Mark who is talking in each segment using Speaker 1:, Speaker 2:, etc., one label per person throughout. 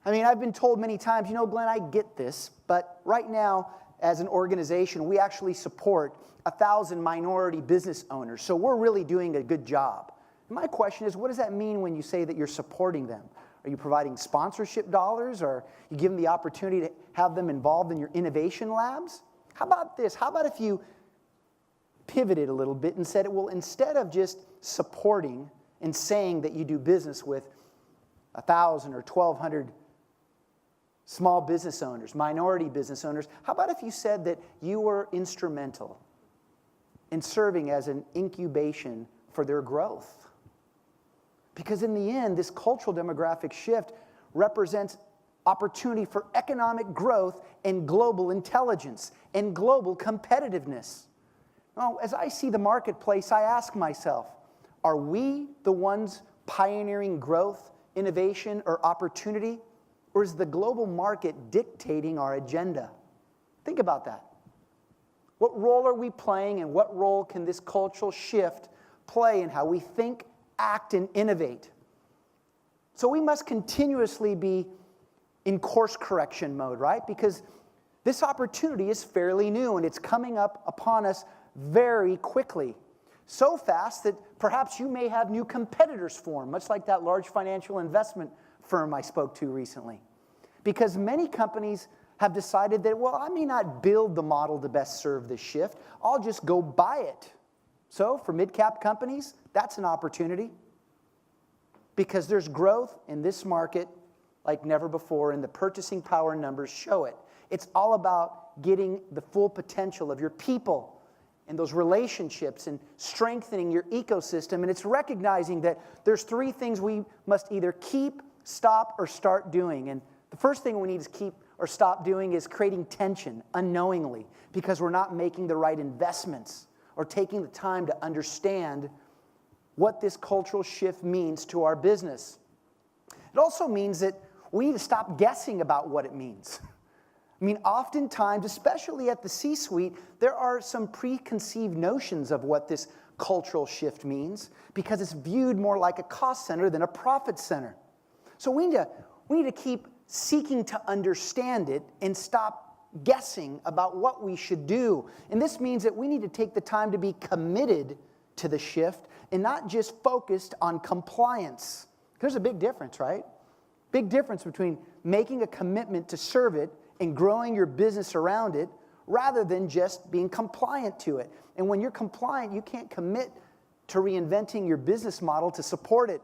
Speaker 1: I mean, I've been told many times, you know, Glenn, I get this, but right now, as an organization, we actually support 1,000 minority business owners, so we're really doing a good job. And my question is, what does that mean when you say that you're supporting them? Are you providing sponsorship dollars, or you give them the opportunity to have them involved in your innovation labs? How about this? How about if you pivoted a little bit and said, well, instead of just supporting and saying that you do business with 1,000 or 1,200 small business owners, minority business owners, how about if you said that you were instrumental in serving as an incubation for their growth? Because in the end, this cultural demographic shift represents opportunity for economic growth and global intelligence and global competitiveness. Now, as I see the marketplace, I ask myself, are we the ones pioneering growth, innovation, or opportunity? Or is the global market dictating our agenda? Think about that. What role are we playing, and what role can this cultural shift play in how we think, act, and innovate? So we must continuously be in course correction mode, right? Because this opportunity is fairly new, and it's coming up upon us very quickly. So fast that perhaps you may have new competitors form, much like that large financial investment firm I spoke to recently. Because many companies have decided that, well, I may not build the model to best serve this shift. I'll just go buy it. So for mid-cap companies, that's an opportunity. Because there's growth in this market like never before, and the purchasing power numbers show it. It's all about getting the full potential of your people and those relationships and strengthening your ecosystem. And it's recognizing that there's three things we must either keep, stop, or start doing. And the first thing we need to keep or stop doing is creating tension unknowingly because we're not making the right investments or taking the time to understand what this cultural shift means to our business. It also means that we need to stop guessing about what it means. I mean, oftentimes, especially at the C-suite, there are some preconceived notions of what this cultural shift means because it's viewed more like a cost center than a profit center. So we need to keep seeking to understand it and stop guessing about what we should do. And this means that we need to take the time to be committed to the shift and not just focused on compliance. There's a big difference, right? Big difference between making a commitment to serve it and growing your business around it rather than just being compliant to it. And when you're compliant, you can't commit to reinventing your business model to support it.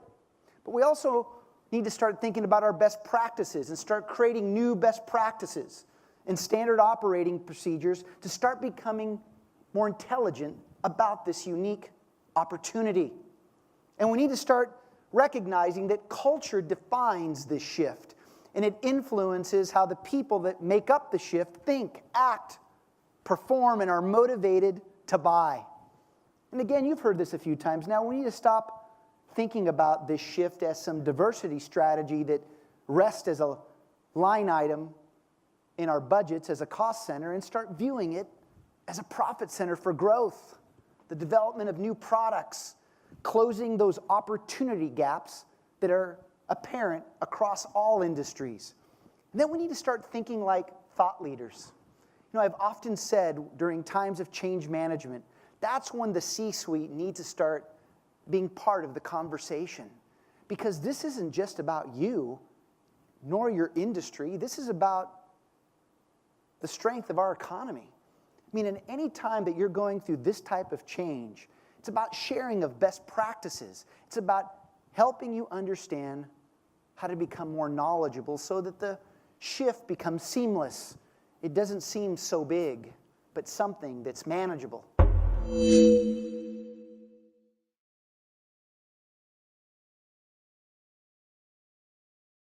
Speaker 1: But we also need to start thinking about our best practices and start creating new best practices and standard operating procedures to start becoming more intelligent about this unique opportunity. And we need to start recognizing that culture defines this shift, and it influences how the people that make up the shift think, act, perform, and are motivated to buy. And again, you've heard this a few times now. We need to stop thinking about this shift as some diversity strategy that rests as a line item in our budgets as a cost center and start viewing it as a profit center for growth, the development of new products, closing those opportunity gaps that are apparent across all industries. And then we need to start thinking like thought leaders. You know, I've often said during times of change management, that's when the C-suite needs to start being part of the conversation. Because this isn't just about you, nor your industry. This is about the strength of our economy. I mean, in any time that you're going through this type of change, it's about sharing of best practices. It's about helping you understand how to become more knowledgeable so that the shift becomes seamless. It doesn't seem so big, but something that's manageable.